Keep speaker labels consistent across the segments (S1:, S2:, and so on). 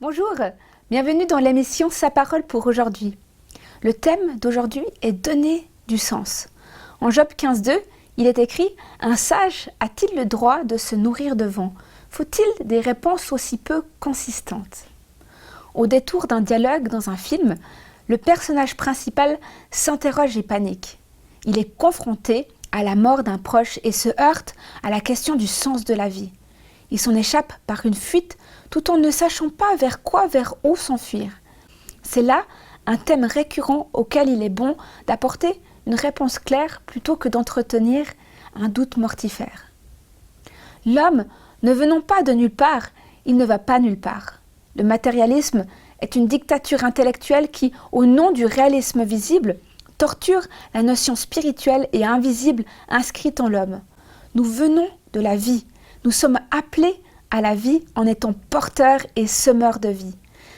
S1: Bonjour, bienvenue dans l'émission Sa parole pour aujourd'hui. Le thème d'aujourd'hui est donner du sens. En Job 15.2, il est écrit « Un sage a-t-il le droit de se nourrir de vent? Faut-il des réponses aussi peu consistantes ?» Au détour d'un dialogue dans un film, le personnage principal s'interroge et panique. Il est confronté à la mort d'un proche et se heurte à la question du sens de la vie. Il s'en échappe par une fuite tout en ne sachant pas vers où s'enfuir. C'est là un thème récurrent auquel il est bon d'apporter une réponse claire plutôt que d'entretenir un doute mortifère. L'homme, ne venant pas de nulle part, il ne va pas nulle part. Le matérialisme est une dictature intellectuelle qui, au nom du réalisme visible, torture la notion spirituelle et invisible inscrite en l'homme. Nous venons de la vie. Nous sommes appelés à la vie en étant porteurs et semeurs de vie.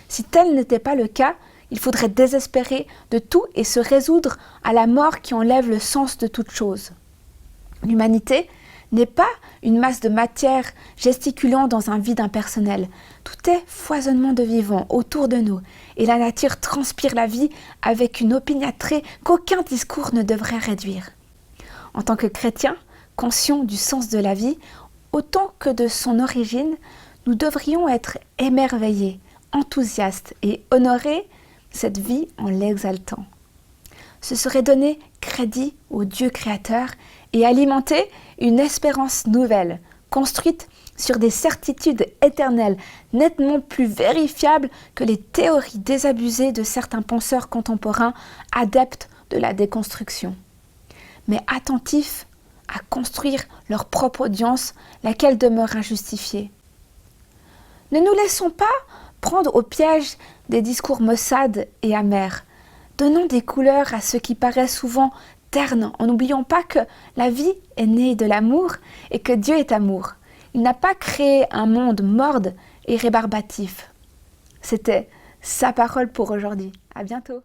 S1: Si tel n'était pas le cas, il faudrait désespérer de tout et se résoudre à la mort qui enlève le sens de toute chose. L'humanité n'est pas une masse de matière gesticulant dans un vide impersonnel. Tout est foisonnement de vivant autour de nous et la nature transpire la vie avec une opiniâtreté qu'aucun discours ne devrait réduire. En tant que chrétiens, conscients du sens de la vie, autant que de son origine, nous devrions être émerveillés, enthousiastes et honorer cette vie en l'exaltant. Ce serait donner crédit au Dieu créateur et alimenter une espérance nouvelle, construite sur des certitudes éternelles, nettement plus vérifiables que les théories désabusées de certains penseurs contemporains adeptes de la déconstruction. Mais attentifs à construire leur propre audience, laquelle demeure injustifiée. Ne nous laissons pas prendre au piège des discours maussades et amers. Donnons des couleurs à ce qui paraît souvent terne, en n'oubliant pas que la vie est née de l'amour et que Dieu est amour. Il n'a pas créé un monde morne et rébarbatif. C'était sa parole pour aujourd'hui. À bientôt.